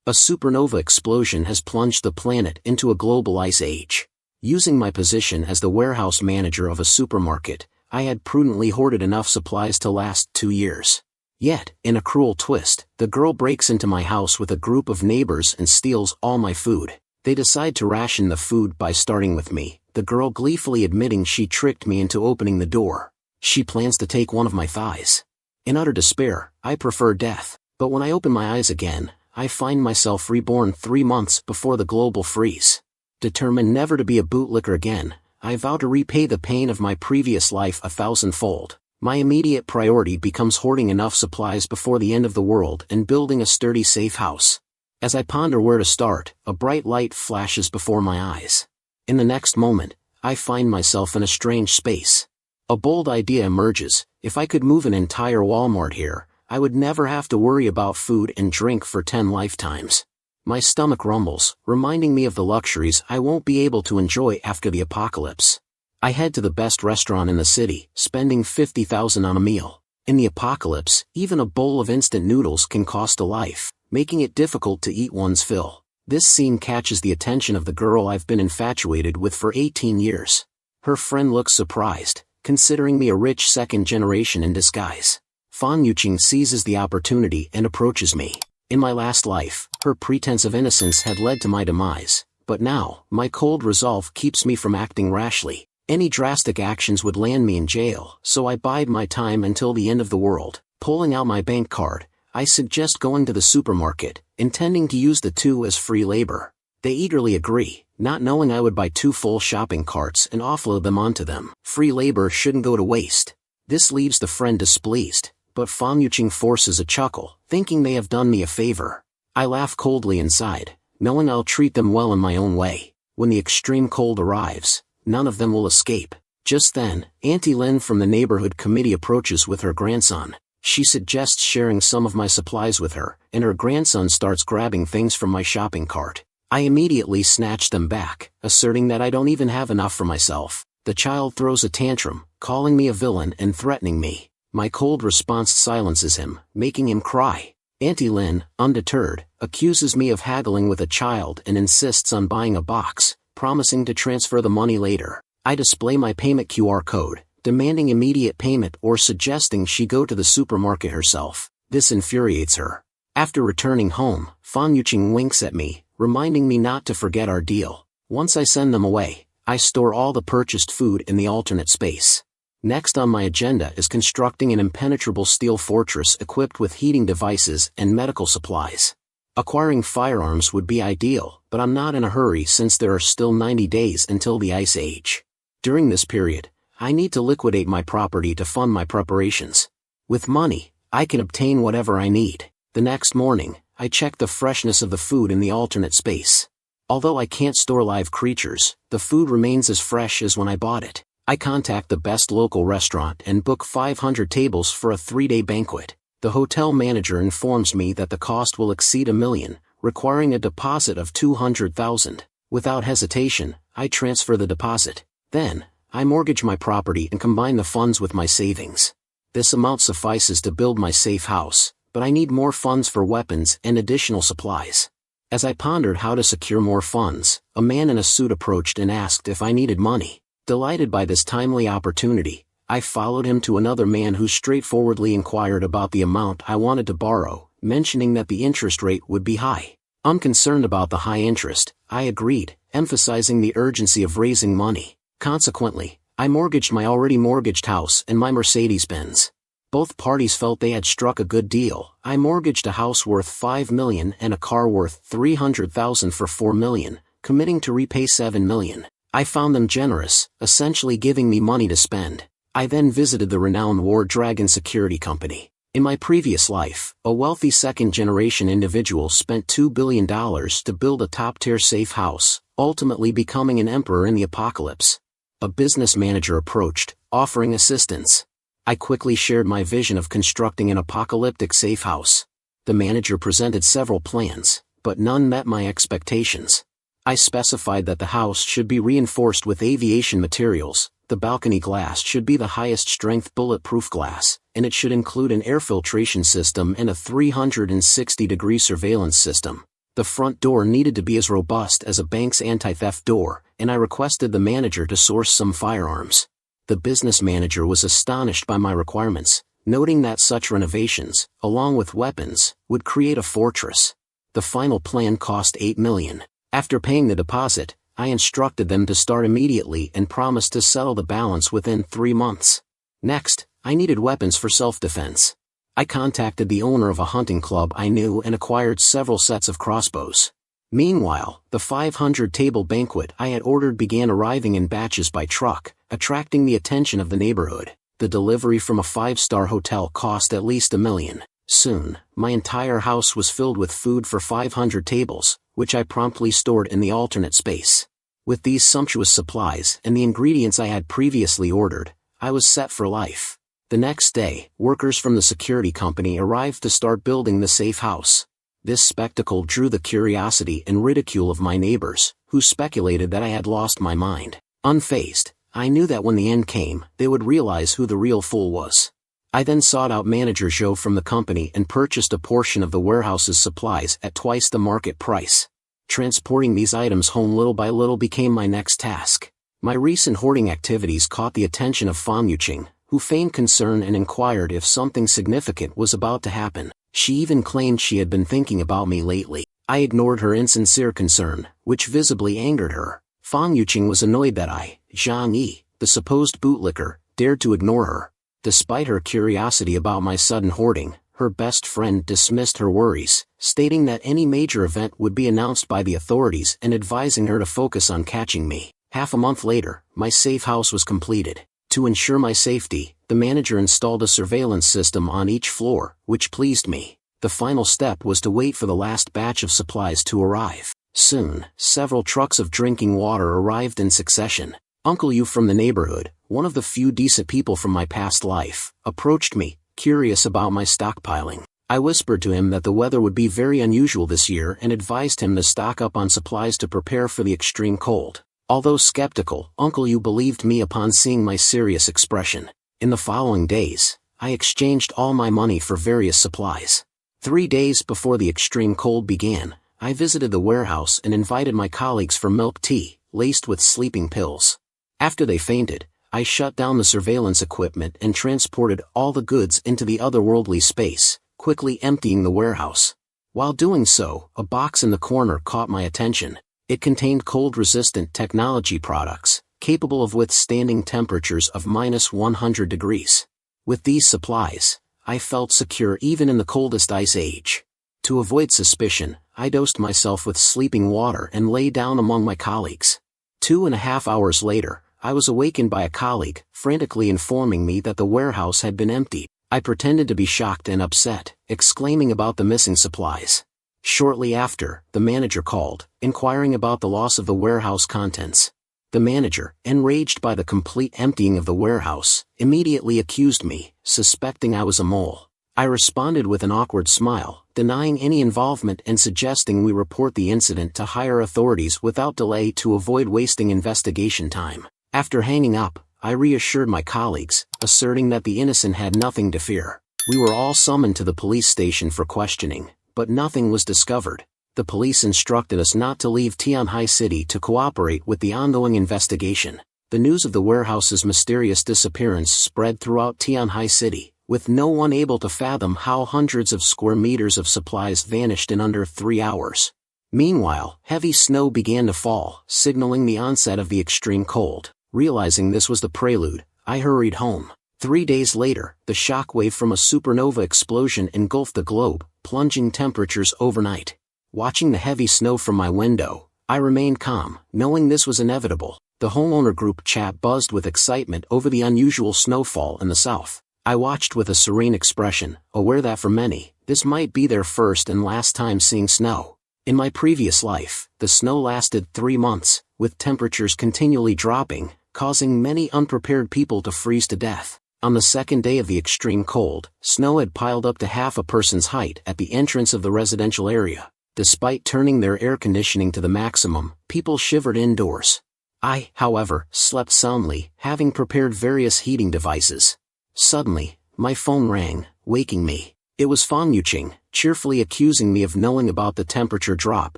A supernova explosion has plunged the planet into a global ice age. Using my position as the warehouse manager of a supermarket, I had prudently hoarded enough supplies to last 2 years. Yet, in a cruel twist, the girl breaks into my house with a group of neighbors and steals all my food. They decide to ration the food by starting with me, the girl gleefully admitting she tricked me into opening the door. She plans to take one of my thighs. In utter despair, I prefer death, but when I open my eyes again, I find myself reborn 3 months before the global freeze. Determined never to be a bootlicker again, I vow to repay the pain of my previous life 1,000-fold. My immediate priority becomes hoarding enough supplies before the end of the world and building a sturdy safe house. As I ponder where to start, a bright light flashes before my eyes. In the next moment, I find myself in a strange space. A bold idea emerges: if I could move an entire Walmart here, I would never have to worry about food and drink for 10 lifetimes. My stomach rumbles, reminding me of the luxuries I won't be able to enjoy after the apocalypse. I head to the best restaurant in the city, spending $50,000 on a meal. In the apocalypse, even a bowl of instant noodles can cost a life, making it difficult to eat one's fill. This scene catches the attention of the girl I've been infatuated with for 18 years. Her friend looks surprised, considering me a rich second generation in disguise. Fan Yuqing seizes the opportunity and approaches me. In my last life, her pretense of innocence had led to my demise, but now, my cold resolve keeps me from acting rashly. Any drastic actions would land me in jail, so I bide my time until the end of the world. Pulling out my bank card, I suggest going to the supermarket, intending to use the 2 as free labor. They eagerly agree, not knowing I would buy 2 full shopping carts and offload them onto them. Free labor shouldn't go to waste. This leaves the friend displeased, but Fan Yuqing forces a chuckle, thinking they have done me a favor. I laugh coldly inside, knowing I'll treat them well in my own way. When the extreme cold arrives, none of them will escape. Just then, Auntie Lin from the neighborhood committee approaches with her grandson. She suggests sharing some of my supplies with her, and her grandson starts grabbing things from my shopping cart. I immediately snatch them back, asserting that I don't even have enough for myself. The child throws a tantrum, calling me a villain and threatening me. My cold response silences him, making him cry. Auntie Lin, undeterred, accuses me of haggling with a child and insists on buying a box, promising to transfer the money later. I display my payment QR code, demanding immediate payment or suggesting she go to the supermarket herself. This infuriates her. After returning home, Fan Yuqing winks at me, reminding me not to forget our deal. Once I send them away, I store all the purchased food in the alternate space. Next on my agenda is constructing an impenetrable steel fortress equipped with heating devices and medical supplies. Acquiring firearms would be ideal, but I'm not in a hurry since there are still 90 days until the Ice Age. During this period, I need to liquidate my property to fund my preparations. With money, I can obtain whatever I need. The next morning, I check the freshness of the food in the alternate space. Although I can't store live creatures, the food remains as fresh as when I bought it. I contact the best local restaurant and book 500 tables for a 3-day banquet. The hotel manager informs me that the cost will exceed $1 million, requiring a deposit of $200,000. Without hesitation, I transfer the deposit. Then, I mortgage my property and combine the funds with my savings. This amount suffices to build my safe house, but I need more funds for weapons and additional supplies. As I pondered how to secure more funds, a man in a suit approached and asked if I needed money. Delighted by this timely opportunity, I followed him to another man who straightforwardly inquired about the amount I wanted to borrow, mentioning that the interest rate would be high. Unconcerned about the high interest, I agreed, emphasizing the urgency of raising money. Consequently, I mortgaged my already mortgaged house and my Mercedes-Benz. Both parties felt they had struck a good deal. I mortgaged a house worth $5 million and a car worth $300,000 for $4 million, committing to repay $7 million. I found them generous, essentially giving me money to spend. I then visited the renowned War Dragon security company. In my previous life, a wealthy second-generation individual spent $2 billion to build a top-tier safe house, ultimately becoming an emperor in the apocalypse. A business manager approached, offering assistance. I quickly shared my vision of constructing an apocalyptic safe house. The manager presented several plans, but none met my expectations. I specified that the house should be reinforced with aviation materials, the balcony glass should be the highest strength bulletproof glass, and it should include an air filtration system and a 360-degree surveillance system. The front door needed to be as robust as a bank's anti-theft door, and I requested the manager to source some firearms. The business manager was astonished by my requirements, noting that such renovations, along with weapons, would create a fortress. The final plan cost $8 million. After paying the deposit, I instructed them to start immediately and promised to settle the balance within 3 months. Next, I needed weapons for self-defense. I contacted the owner of a hunting club I knew and acquired several sets of crossbows. Meanwhile, the 500-table banquet I had ordered began arriving in batches by truck, attracting the attention of the neighborhood. The delivery from a 5-star hotel cost at least $1 million. Soon, my entire house was filled with food for 500 tables, which I promptly stored in the alternate space. With these sumptuous supplies and the ingredients I had previously ordered, I was set for life. The next day, workers from the security company arrived to start building the safe house. This spectacle drew the curiosity and ridicule of my neighbors, who speculated that I had lost my mind. Unfazed, I knew that when the end came, they would realize who the real fool was. I then sought out manager Joe from the company and purchased a portion of the warehouse's supplies at twice the market price. Transporting these items home little by little became my next task. My recent hoarding activities caught the attention of Fan Yuqing, who feigned concern and inquired if something significant was about to happen. She even claimed she had been thinking about me lately. I ignored her insincere concern, which visibly angered her. Fan Yuqing was annoyed that I, Zhang Yi, the supposed bootlicker, dared to ignore her. Despite her curiosity about my sudden hoarding, her best friend dismissed her worries, stating that any major event would be announced by the authorities and advising her to focus on catching me. Half a month later, my safe house was completed. To ensure my safety, the manager installed a surveillance system on each floor, which pleased me. The final step was to wait for the last batch of supplies to arrive. Soon, several trucks of drinking water arrived in succession. Uncle Yu from the neighborhood, one of the few decent people from my past life, approached me, curious about my stockpiling. I whispered to him that the weather would be very unusual this year and advised him to stock up on supplies to prepare for the extreme cold. Although skeptical, Uncle Yu believed me upon seeing my serious expression. In the following days, I exchanged all my money for various supplies. 3 days before the extreme cold began, I visited the warehouse and invited my colleagues for milk tea, laced with sleeping pills. After they fainted, I shut down the surveillance equipment and transported all the goods into the otherworldly space, quickly emptying the warehouse. While doing so, a box in the corner caught my attention. It contained cold-resistant technology products, capable of withstanding temperatures of -100 degrees. With these supplies, I felt secure even in the coldest ice age. To avoid suspicion, I dosed myself with sleeping water and lay down among my colleagues. 2.5 hours later, I was awakened by a colleague, frantically informing me that the warehouse had been emptied. I pretended to be shocked and upset, exclaiming about the missing supplies. Shortly after, the manager called, inquiring about the loss of the warehouse contents. The manager, enraged by the complete emptying of the warehouse, immediately accused me, suspecting I was a mole. I responded with an awkward smile, denying any involvement and suggesting we report the incident to higher authorities without delay to avoid wasting investigation time. After hanging up, I reassured my colleagues, asserting that the innocent had nothing to fear. We were all summoned to the police station for questioning, but nothing was discovered. The police instructed us not to leave Tianhai City to cooperate with the ongoing investigation. The news of the warehouse's mysterious disappearance spread throughout Tianhai City, with no one able to fathom how hundreds of square meters of supplies vanished in under 3 hours. Meanwhile, heavy snow began to fall, signaling the onset of the extreme cold. Realizing this was the prelude, I hurried home. 3 days later, the shockwave from a supernova explosion engulfed the globe, plunging temperatures overnight. Watching the heavy snow from my window, I remained calm, knowing this was inevitable. The homeowner group chat buzzed with excitement over the unusual snowfall in the south. I watched with a serene expression, aware that for many, this might be their first and last time seeing snow. In my previous life, the snow lasted 3 months, with temperatures continually dropping, causing many unprepared people to freeze to death. On the second day of the extreme cold, snow had piled up to half a person's height at the entrance of the residential area. Despite turning their air conditioning to the maximum, people shivered indoors. I, however, slept soundly, having prepared various heating devices. Suddenly, my phone rang, waking me. It was Fan Yuqing, cheerfully accusing me of knowing about the temperature drop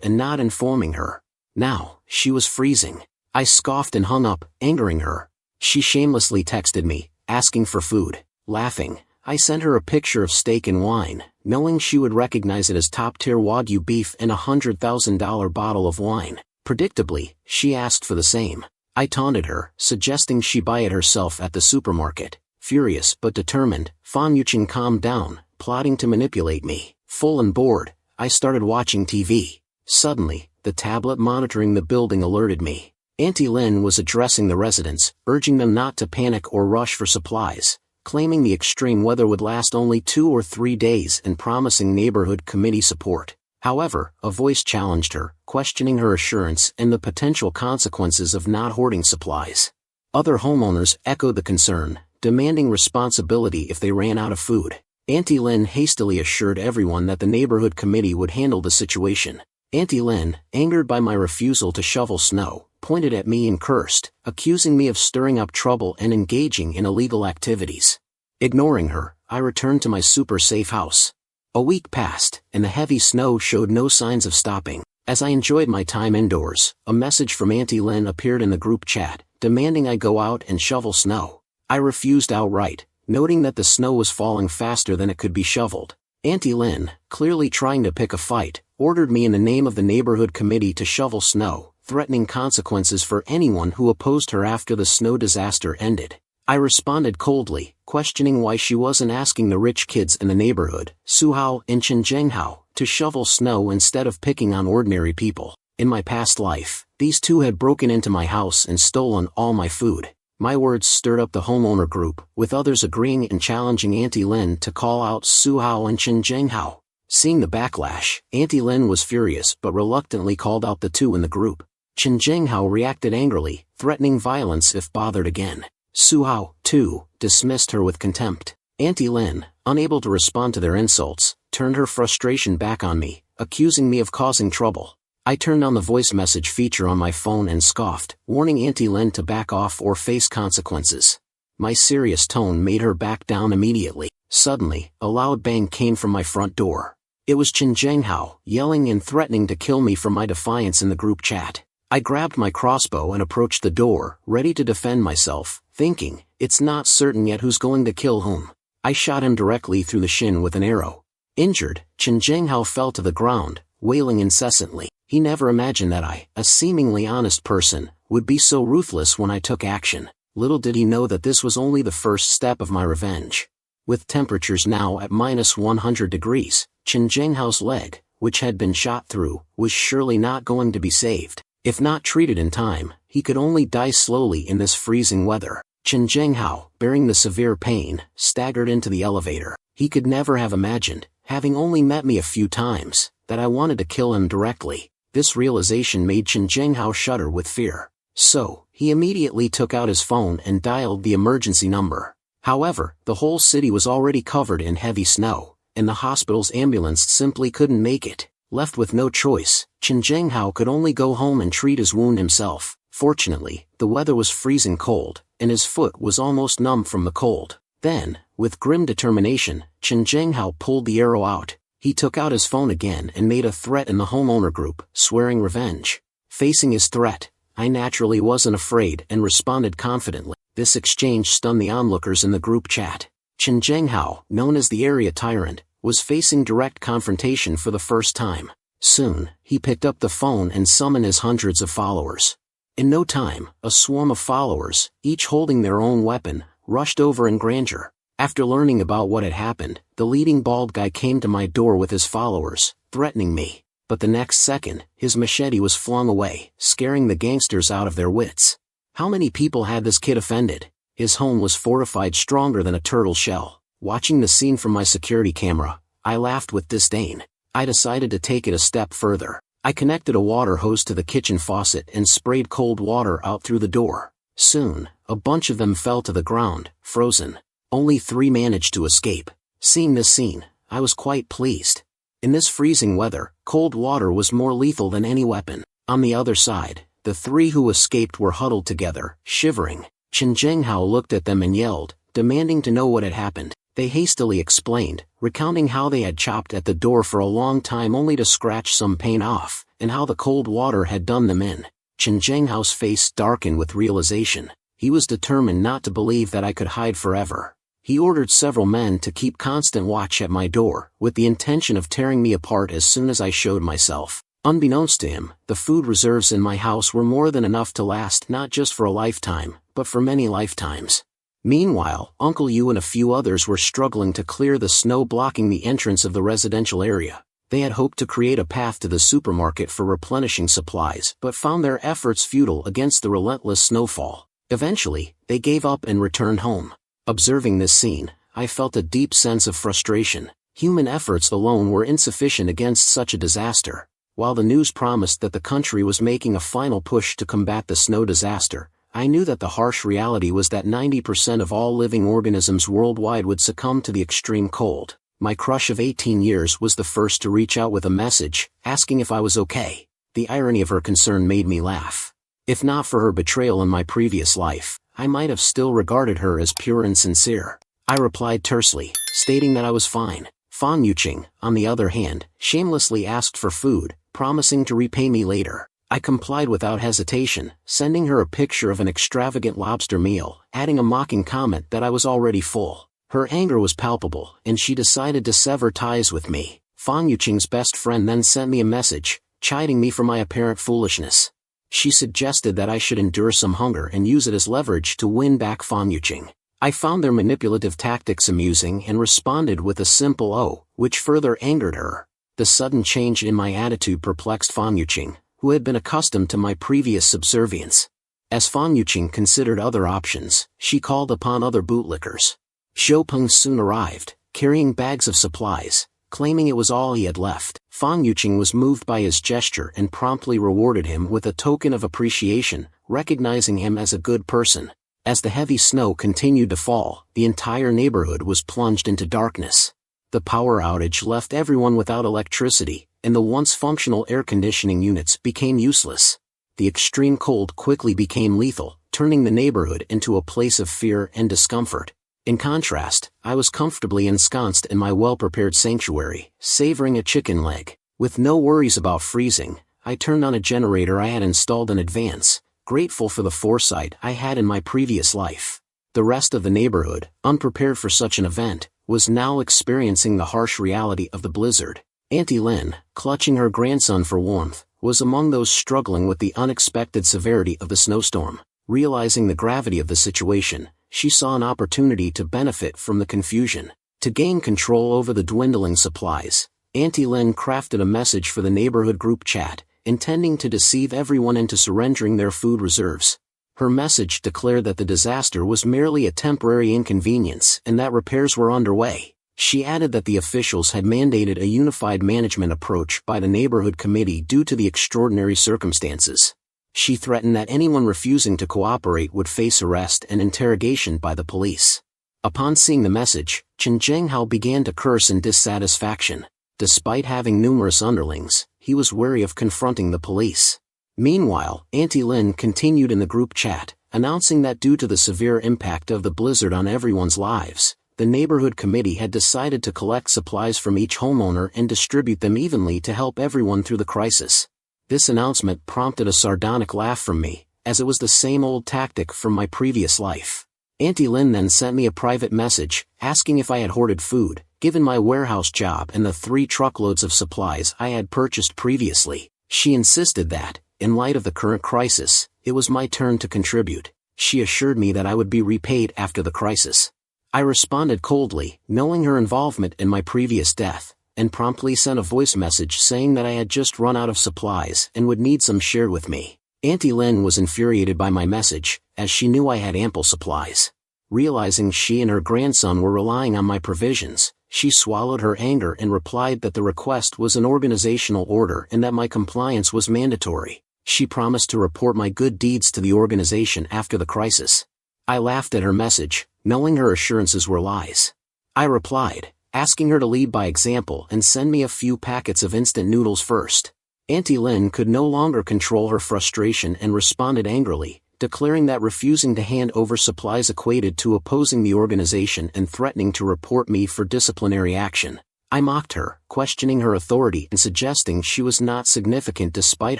and not informing her. Now, she was freezing. I scoffed and hung up, angering her. She shamelessly texted me, asking for food. Laughing, I sent her a picture of steak and wine, knowing she would recognize it as top-tier Wagyu beef and a $100,000 bottle of wine. Predictably, she asked for the same. I taunted her, suggesting she buy it herself at the supermarket. Furious but determined, Fan Yuqing calmed down, plotting to manipulate me. Full and bored, I started watching TV. Suddenly, the tablet monitoring the building alerted me. Auntie Lin was addressing the residents, urging them not to panic or rush for supplies, claiming the extreme weather would last only 2 or 3 days and promising neighborhood committee support. However, a voice challenged her, questioning her assurance and the potential consequences of not hoarding supplies. Other homeowners echoed the concern, demanding responsibility if they ran out of food. Auntie Lin hastily assured everyone that the neighborhood committee would handle the situation. Auntie Lin, angered by my refusal to shovel snow, pointed at me and cursed, accusing me of stirring up trouble and engaging in illegal activities. Ignoring her, I returned to my super-safe house. A week passed, and the heavy snow showed no signs of stopping. As I enjoyed my time indoors, a message from Auntie Lin appeared in the group chat, demanding I go out and shovel snow. I refused outright, noting that the snow was falling faster than it could be shoveled. Auntie Lin, clearly trying to pick a fight, ordered me in the name of the neighborhood committee to shovel snow, threatening consequences for anyone who opposed her after the snow disaster ended. I responded coldly, questioning why she wasn't asking the rich kids in the neighborhood, Suhao and Chenjenghao, to shovel snow instead of picking on ordinary people. In my past life, these two had broken into my house and stolen all my food. My words stirred up the homeowner group, with others agreeing and challenging Auntie Lin to call out Suhao and Chenjenghao. Seeing the backlash, Auntie Lin was furious but reluctantly called out the two in the group. Chenjenghao reacted angrily, threatening violence if bothered again. Suhao, too, dismissed her with contempt. Auntie Lin, unable to respond to their insults, turned her frustration back on me, accusing me of causing trouble. I turned on the voice message feature on my phone and scoffed, warning Auntie Lin to back off or face consequences. My serious tone made her back down immediately. Suddenly, a loud bang came from my front door. It was Chenjenghao, yelling and threatening to kill me for my defiance in the group chat. I grabbed my crossbow and approached the door, ready to defend myself, thinking, it's not certain yet who's going to kill whom. I shot him directly through the shin with an arrow. Injured, Chenjenghao fell to the ground, wailing incessantly. He never imagined that I, a seemingly honest person, would be so ruthless when I took action. Little did he know that this was only the first step of my revenge. With temperatures now at -100 degrees, Chenjenghao's leg, which had been shot through, was surely not going to be saved. If not treated in time, he could only die slowly in this freezing weather. Chenjenghao, bearing the severe pain, staggered into the elevator. He could never have imagined, having only met me a few times, that I wanted to kill him directly. This realization made Chenjenghao shudder with fear. So, he immediately took out his phone and dialed the emergency number. However, the whole city was already covered in heavy snow, and the hospital's ambulance simply couldn't make it. Left with no choice, Chenjenghao could only go home and treat his wound himself. Fortunately, the weather was freezing cold, and his foot was almost numb from the cold. Then, with grim determination, Chenjenghao pulled the arrow out. He took out his phone again and made a threat in the homeowner group, swearing revenge. Facing his threat, I naturally wasn't afraid and responded confidently. This exchange stunned the onlookers in the group chat. Chenjenghao, known as the area tyrant, was facing direct confrontation for the first time. Soon, he picked up the phone and summoned his hundreds of followers. In no time, a swarm of followers, each holding their own weapon, rushed over in grandeur. After learning about what had happened, the leading bald guy came to my door with his followers, threatening me. But the next second, his machete was flung away, scaring the gangsters out of their wits. How many people had this kid offended? His home was fortified stronger than a turtle shell. Watching the scene from my security camera, I laughed with disdain. I decided to take it a step further. I connected a water hose to the kitchen faucet and sprayed cold water out through the door. Soon, a bunch of them fell to the ground, frozen. Only 3 managed to escape. Seeing this scene, I was quite pleased. In this freezing weather, cold water was more lethal than any weapon. On the other side, the 3 who escaped were huddled together, shivering. Chenjenghao looked at them and yelled, demanding to know what had happened. They hastily explained, recounting how they had chopped at the door for a long time only to scratch some paint off, and how the cold water had done them in. Chen Zhenghao's face darkened with realization. He was determined not to believe that I could hide forever. He ordered several men to keep constant watch at my door, with the intention of tearing me apart as soon as I showed myself. Unbeknownst to him, the food reserves in my house were more than enough to last not just for a lifetime, but for many lifetimes. Meanwhile, Uncle Yu and a few others were struggling to clear the snow blocking the entrance of the residential area. They had hoped to create a path to the supermarket for replenishing supplies but found their efforts futile against the relentless snowfall. Eventually, they gave up and returned home. Observing this scene, I felt a deep sense of frustration. Human efforts alone were insufficient against such a disaster. While the news promised that the country was making a final push to combat the snow disaster, I knew that the harsh reality was that 90% of all living organisms worldwide would succumb to the extreme cold. My crush of 18 years was the first to reach out with a message, asking if I was okay. The irony of her concern made me laugh. If not for her betrayal in my previous life, I might have still regarded her as pure and sincere. I replied tersely, stating that I was fine. Fan Yuqing, on the other hand, shamelessly asked for food, promising to repay me later. I complied without hesitation, sending her a picture of an extravagant lobster meal, adding a mocking comment that I was already full. Her anger was palpable, and she decided to sever ties with me. Fan Yuqing's best friend then sent me a message, chiding me for my apparent foolishness. She suggested that I should endure some hunger and use it as leverage to win back Fan Yuqing. I found their manipulative tactics amusing and responded with a simple "oh," which further angered her. The sudden change in my attitude perplexed Fan Yuqing, who had been accustomed to my previous subservience. As Fan Yuqing considered other options, she called upon other bootlickers. Xiao Peng soon arrived, carrying bags of supplies, claiming it was all he had left. Fan Yuqing was moved by his gesture and promptly rewarded him with a token of appreciation, recognizing him as a good person. As the heavy snow continued to fall, the entire neighborhood was plunged into darkness. The power outage left everyone without electricity, and the once functional air conditioning units became useless. The extreme cold quickly became lethal, turning the neighborhood into a place of fear and discomfort. In contrast, I was comfortably ensconced in my well-prepared sanctuary, savoring a chicken leg. With no worries about freezing, I turned on a generator I had installed in advance, grateful for the foresight I had in my previous life. The rest of the neighborhood, unprepared for such an event, was now experiencing the harsh reality of the blizzard. Auntie Lin, clutching her grandson for warmth, was among those struggling with the unexpected severity of the snowstorm. Realizing the gravity of the situation, she saw an opportunity to benefit from the confusion. To gain control over the dwindling supplies, Auntie Lin crafted a message for the neighborhood group chat, intending to deceive everyone into surrendering their food reserves. Her message declared that the disaster was merely a temporary inconvenience and that repairs were underway. She added that the officials had mandated a unified management approach by the neighborhood committee due to the extraordinary circumstances. She threatened that anyone refusing to cooperate would face arrest and interrogation by the police. Upon seeing the message, Chen Zhenghao began to curse in dissatisfaction. Despite having numerous underlings, he was wary of confronting the police. Meanwhile, Auntie Lin continued in the group chat, announcing that due to the severe impact of the blizzard on everyone's lives, the neighborhood committee had decided to collect supplies from each homeowner and distribute them evenly to help everyone through the crisis. This announcement prompted a sardonic laugh from me, as it was the same old tactic from my previous life. Auntie Lin then sent me a private message, asking if I had hoarded food, given my warehouse job and the 3 truckloads of supplies I had purchased previously. She insisted that, in light of the current crisis, it was my turn to contribute. She assured me that I would be repaid after the crisis. I responded coldly, knowing her involvement in my previous death, and promptly sent a voice message saying that I had just run out of supplies and would need some shared with me. Auntie Lin was infuriated by my message, as she knew I had ample supplies. Realizing she and her grandson were relying on my provisions, she swallowed her anger and replied that the request was an organizational order and that my compliance was mandatory. She promised to report my good deeds to the organization after the crisis. I laughed at her message, knowing her assurances were lies. I replied, asking her to lead by example and send me a few packets of instant noodles first. Auntie Lin could no longer control her frustration and responded angrily, declaring that refusing to hand over supplies equated to opposing the organization and threatening to report me for disciplinary action. I mocked her, questioning her authority and suggesting she was not significant despite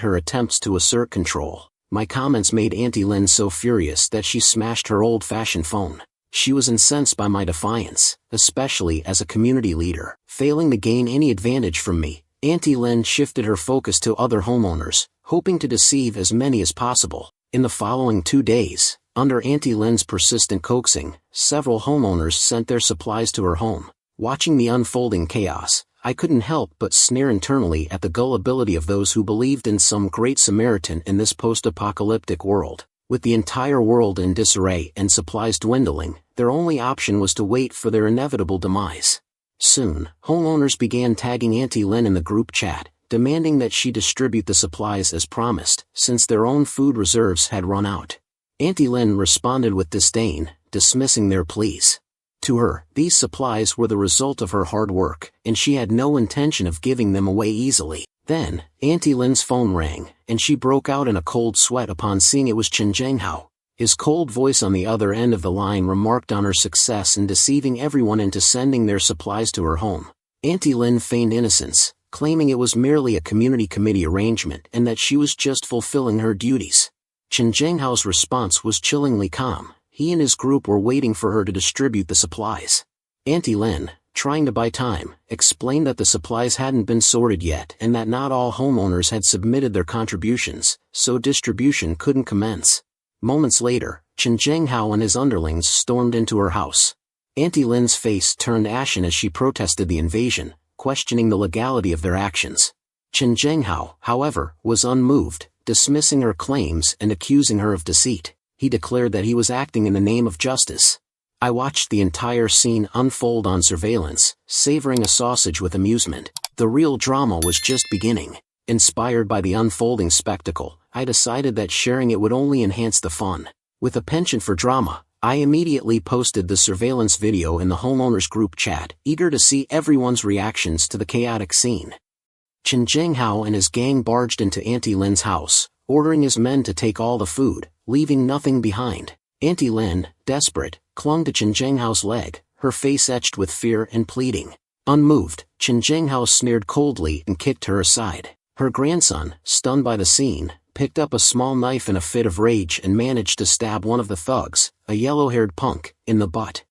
her attempts to assert control. My comments made Auntie Lin so furious that she smashed her old-fashioned phone. She was incensed by my defiance, especially as a community leader. Failing to gain any advantage from me, Auntie Lin shifted her focus to other homeowners, hoping to deceive as many as possible. In the following 2 days, under Auntie Lin's persistent coaxing, several homeowners sent their supplies to her home. Watching the unfolding chaos, I couldn't help but sneer internally at the gullibility of those who believed in some great Samaritan in this post-apocalyptic world. With the entire world in disarray and supplies dwindling, their only option was to wait for their inevitable demise. Soon, homeowners began tagging Auntie Lin in the group chat, demanding that she distribute the supplies as promised, since their own food reserves had run out. Auntie Lin responded with disdain, dismissing their pleas. To her, these supplies were the result of her hard work, and she had no intention of giving them away easily. Then, Auntie Lin's phone rang, and she broke out in a cold sweat upon seeing it was Chen Zhenghao. His cold voice on the other end of the line remarked on her success in deceiving everyone into sending their supplies to her home. Auntie Lin feigned innocence, claiming it was merely a community committee arrangement and that she was just fulfilling her duties. Chen Zhenghao's response was chillingly calm. He and his group were waiting for her to distribute the supplies. Auntie Lin, trying to buy time, explained that the supplies hadn't been sorted yet and that not all homeowners had submitted their contributions, so distribution couldn't commence. Moments later, Chen Zhenghao and his underlings stormed into her house. Auntie Lin's face turned ashen as she protested the invasion, questioning the legality of their actions. Chen Zhenghao, however, was unmoved, dismissing her claims and accusing her of deceit. He declared that he was acting in the name of justice. I watched the entire scene unfold on surveillance, savoring a sausage with amusement. The real drama was just beginning. Inspired by the unfolding spectacle, I decided that sharing it would only enhance the fun. With a penchant for drama, I immediately posted the surveillance video in the homeowners group chat, eager to see everyone's reactions to the chaotic scene. Chen Zhenghao and his gang barged into Auntie Lin's house, ordering his men to take all the food, leaving nothing behind. Auntie Lin, desperate, clung to Chen Zhenghao's leg, her face etched with fear and pleading. Unmoved, Chen Zhenghao sneered coldly and kicked her aside. Her grandson, stunned by the scene, picked up a small knife in a fit of rage and managed to stab one of the thugs, a yellow-haired punk, in the butt.